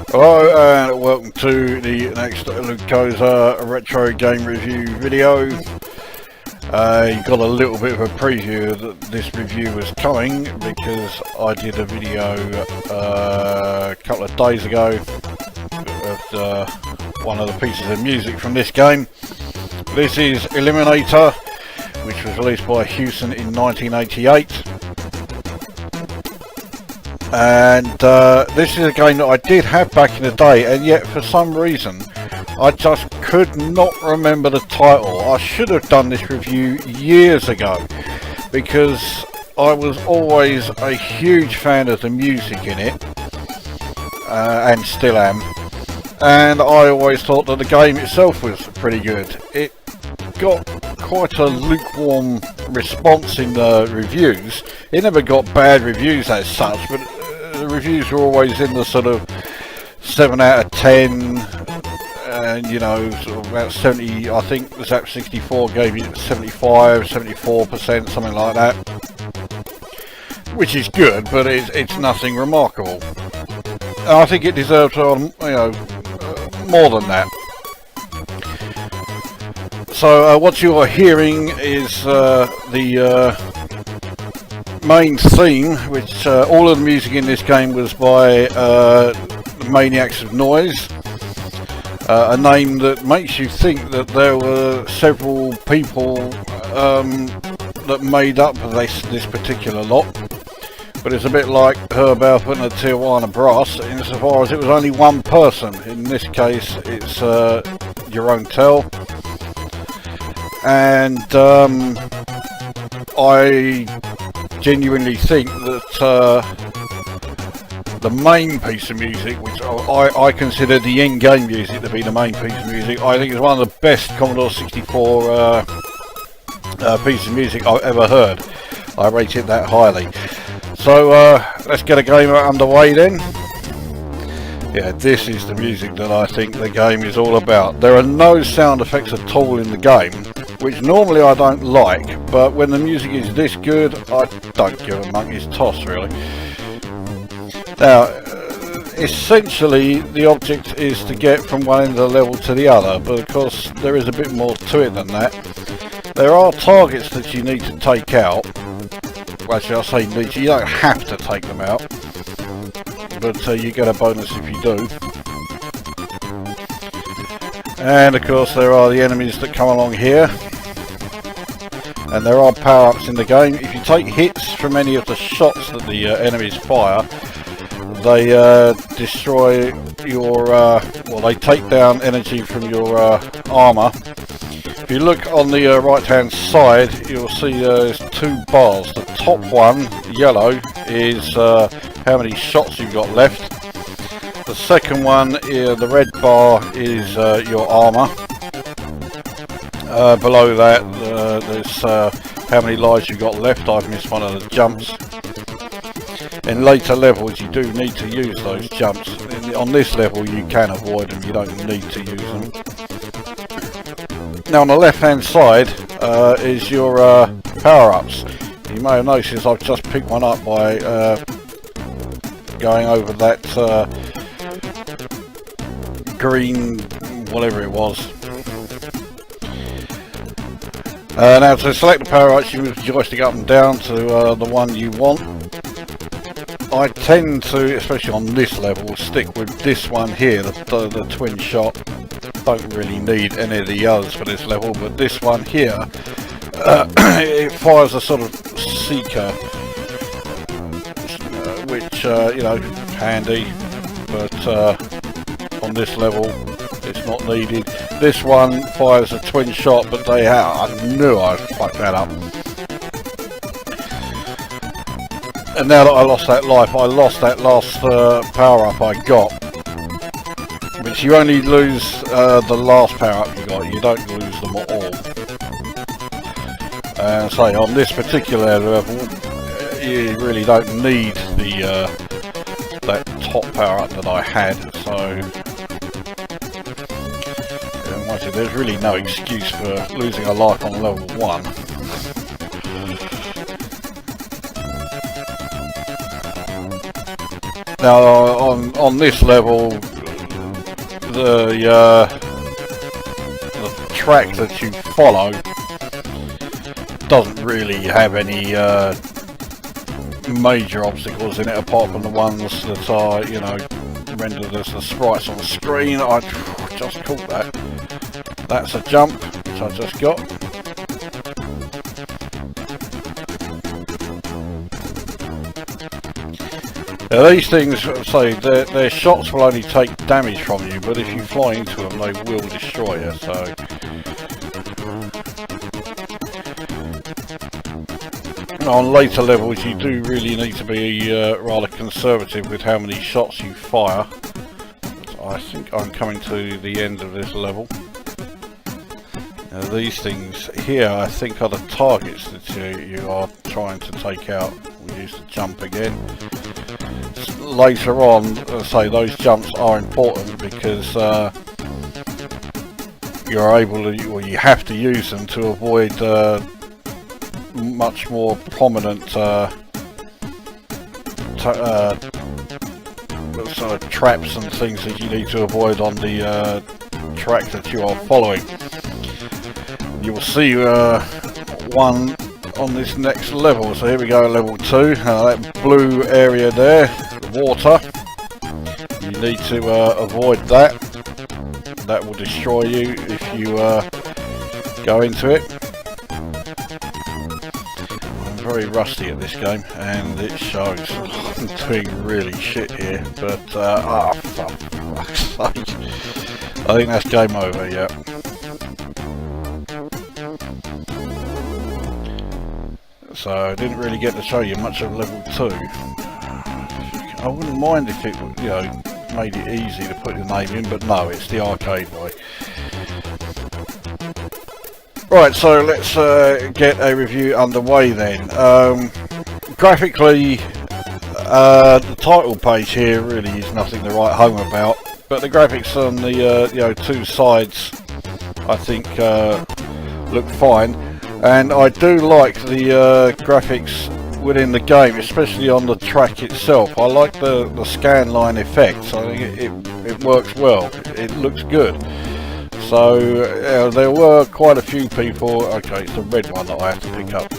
Hello and welcome to the next Lukozer retro game review video. You got a little bit of a preview that this review was coming because I did a video a couple of days ago of one of the pieces of music from this game. This is Eliminator, which was released by Hewson in 1988. And this is a game that I did have back in the day, and yet for some reason I just could not remember the title. I should have done this review years ago because I was always a huge fan of the music in it, and still am, and I always thought that the game itself was pretty good. It got quite a lukewarm response in the reviews. It never got bad reviews as such, but the reviews were always in the sort of 7 out of 10, and you know, sort of about 70, I think Zap64 gave it 75, 74%, something like that, which is good, but it's nothing remarkable. And I think it deserves, you know, more than that. So what you are hearing is the main theme, which all of the music in this game was by Maniacs of Noise, a name that makes you think that there were several people that made up this particular lot, but it's a bit like Herb Alpert and the Tijuana Brass insofar as it was only one person. In this case it's Jerome Tell, and I genuinely think that the main piece of music, which I consider the in-game music to be the main piece of music, I think is one of the best Commodore 64 pieces of music I've ever heard. I rate it that highly. So let's get a game underway then. Yeah, this is the music that I think the game is all about. There are no sound effects at all in the game, which normally I don't like, but when the music is this good, I don't give a monkey's toss, really. Now, essentially, the object is to get from one end of the level to the other, but of course there is a bit more to it than that. There are targets that you need to take out. Well, actually, I say need to, you don't have to take them out, but you get a bonus if you do. And of course there are the enemies that come along here. And there are power-ups in the game. If you take hits from any of the shots that the enemies fire, they destroy your, well, they take down energy from your armour. If you look on the right-hand side, you'll see there's two bars. The top one, yellow, is how many shots you've got left. The second one, the red bar, is your armour. Below that there's how many lives you've got left. I've missed one of the jumps. In later levels you do need to use those jumps. On this level you can avoid them, you don't need to use them. Now on the left hand side is your power-ups. You may have noticed I've just picked one up by going over that green whatever it was. Now to select the power-ups, you move the joystick up and down to the one you want. I tend to, especially on this level, stick with this one here, the twin shot. Don't really need any of the others for this level, but this one here, it fires a sort of seeker, which, you know, handy, but on this level it's not needed. This one fires a twin shot, but I knew I'd fucked that up. And now that I lost that life, I lost that last power up I got. Which you only lose the last power up you got, you don't lose them all. And so on this particular level, you really don't need the that top power up that I had, so there's really no excuse for losing a life on level 1. Now on this level, the track that you follow doesn't really have any major obstacles in it, apart from the ones that are, you know, rendered as the sprites on the screen. I just caught that. That's a jump, which I just got. Now these things, say, their shots will only take damage from you, but if you fly into them, they will destroy you. So, on later levels, you do really need to be rather conservative with how many shots you fire. So I think I'm coming to the end of this level. Now these things here, I think, are the targets that you are trying to take out. We use the jump again. Later on, say, those jumps are important because you're able to, or you have to use them to avoid much more prominent sort of traps and things that you need to avoid on the track that you are following. You will see one on this next level. So here we go, level 2. That blue area there, the water. You need to avoid that. That will destroy you if you go into it. I'm very rusty at this game, and it shows. I'm doing really shit here, but for fuck's sake. I think that's game over, yeah. So I didn't really get to show you much of level 2. I wouldn't mind if it, you know, made it easy to put your name in, but no, it's the arcade way. Right, so let's get a review underway then. Graphically, the title page here really is nothing to write home about, but the graphics on the you know, two sides, I think, look fine. And I do like the graphics within the game, especially on the track itself. I like the scan line effects. I think it works well. It looks good. So there were quite a few people. Okay, it's the red one that I have to pick up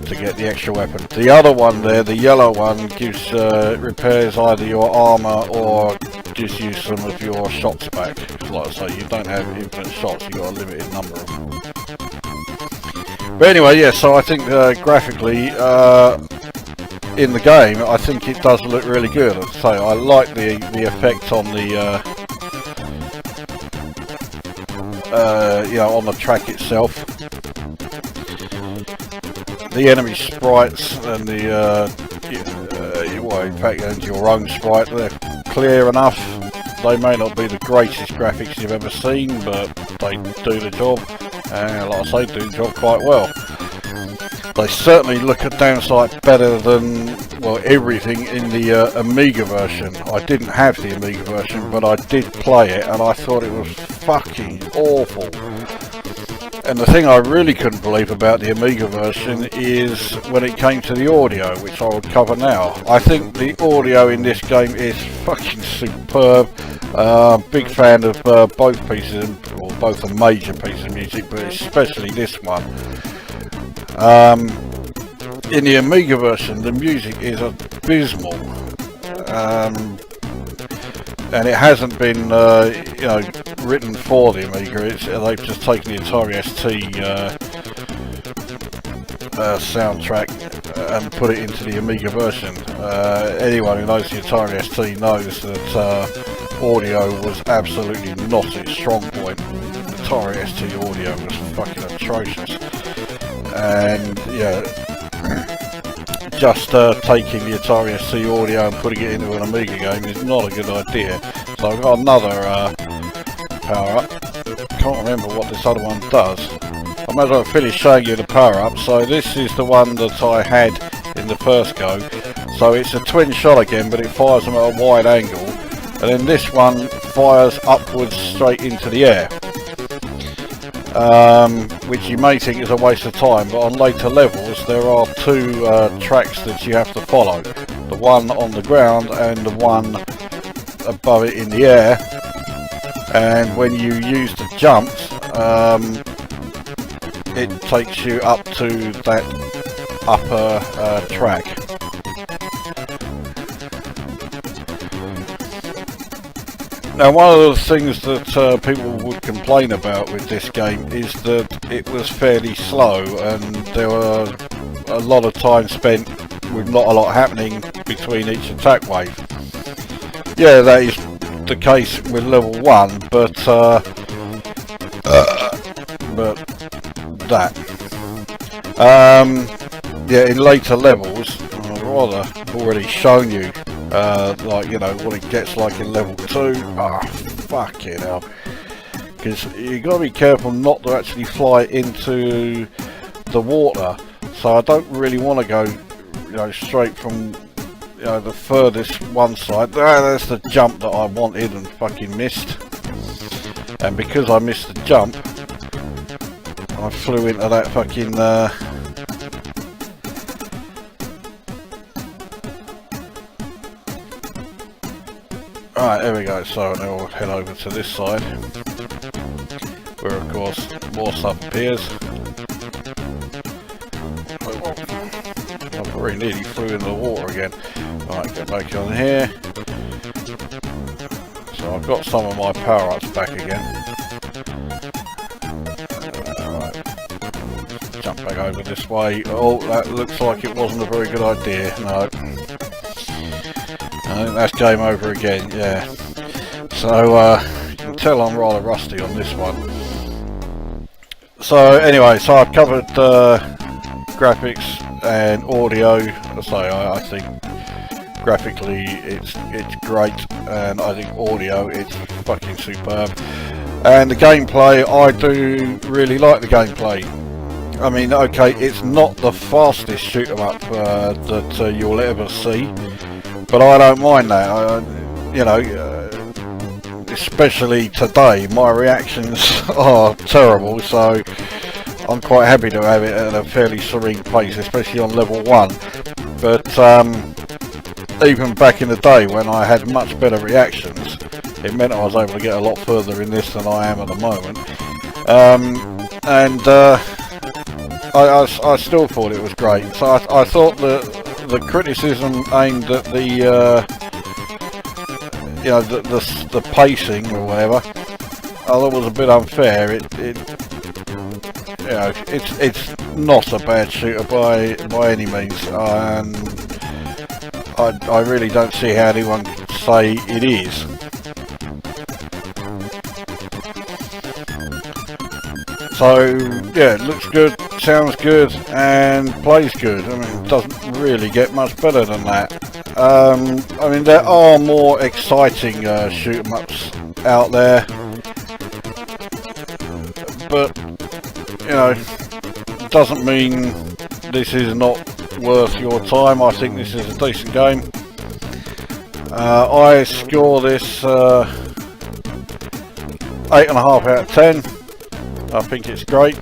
to get the extra weapon. The other one there, the yellow one, gives repairs either your armor or gives you some of your shots back. Like I say, you don't have infinite shots. You've got a limited number of them. But anyway, yeah, so I think graphically in the game, I think it does look really good. So I like the effect on the you know, on the track itself. The enemy sprites and the well, in fact, and your own sprite, they're clear enough. They may not be the greatest graphics you've ever seen, but they do the job. And like I say, do the job quite well. They certainly look a damn sight better than, well, everything in the Amiga version. I didn't have the Amiga version, but I did play it, and I thought it was fucking awful. And the thing I really couldn't believe about the Amiga version is when it came to the audio, which I will cover now. I think the audio in this game is fucking superb. Big fan of both pieces, or both a major piece of music, but especially this one. In the Amiga version, the music is abysmal, and it hasn't been, you know, written for the Amiga. They've just taken the Atari ST soundtrack and put it into the Amiga version. Anyone who knows the Atari ST knows that audio was absolutely not its strong point. The Atari ST audio was fucking atrocious, and yeah, just taking the Atari ST audio and putting it into an Amiga game is not a good idea. So I've got another power up. Can't remember what this other one does. I might as well finish showing you the power up. So this is the one that I had in the first go. So it's a twin shot again, but it fires them at a wide angle. And then this one fires upwards straight into the air. Which you may think is a waste of time, but on later levels there are two tracks that you have to follow. the one on the ground and the one above it in the air, and when you use the jumps, it takes you up to that upper track. Now, one of the things that people would complain about with this game is that it was fairly slow, and there were a lot of time spent with not a lot happening between each attack wave. Yeah, that is the case with level 1, but yeah, in later levels, I've already shown you, like, you know, what it gets like in level 2. Ah, fucking hell. Because you got to be careful not to actually fly into the water. So I don't really want to go, you know, straight from, you know, the furthest one side. That's the jump that I wanted and fucking missed. And because I missed the jump, I flew into that fucking Alright, there we go. So now we'll head over to this side, where of course more stuff appears. I very nearly flew into the water again. Right, get back on here. So I've got some of my power-ups back again. Right. Jump back over this way. Oh, that looks like it wasn't a very good idea. No. I think that's game over again, yeah. So, you can tell I'm rather rusty on this one. So, anyway, so I've covered graphics and audio. I think graphically it's great, and I think audio it's fucking superb. And the gameplay, I do really like the gameplay. I mean, okay, it's not the fastest shoot 'em up that you'll ever see, but I don't mind that. You know, especially today, my reactions are terrible, so I'm quite happy to have it at a fairly serene pace, especially on level 1. But even back in the day when I had much better reactions, it meant I was able to get a lot further in this than I am at the moment. I still thought it was great. So I thought that the criticism aimed at the you know, the pacing or whatever, I thought was a bit unfair. You know, it's not a bad shooter by any means, and I really don't see how anyone can say it is. So yeah, it looks good, sounds good, and plays good. I mean, it doesn't really get much better than that. I mean, there are more exciting shoot 'em ups out there, but you know, it doesn't mean this is not worth your time. I think this is a decent game. I score this 8.5 out of 10. I think it's great.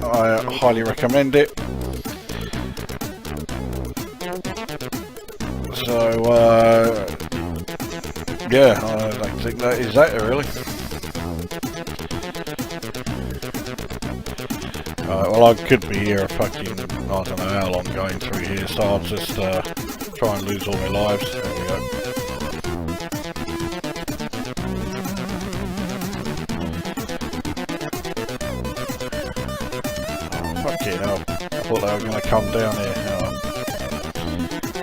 I highly recommend it. So yeah, I don't think that is that really. Well, I could be here a fucking, I don't know how long going through here, so I'll just try and lose all my lives. There we go. Fucking hell, I thought they were going to come down here.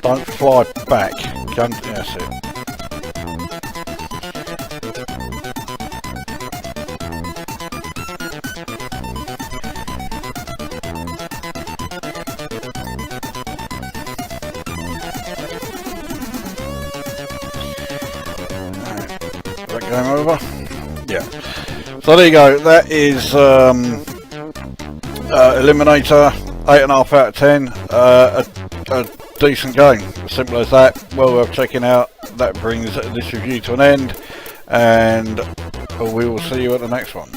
Don't fly back. That's it. Game over? Yeah. So there you go. That is Eliminator, 8.5 out of 10. A decent game. Simple as that. Well worth checking out. That brings this review to an end, and we will see you at the next one.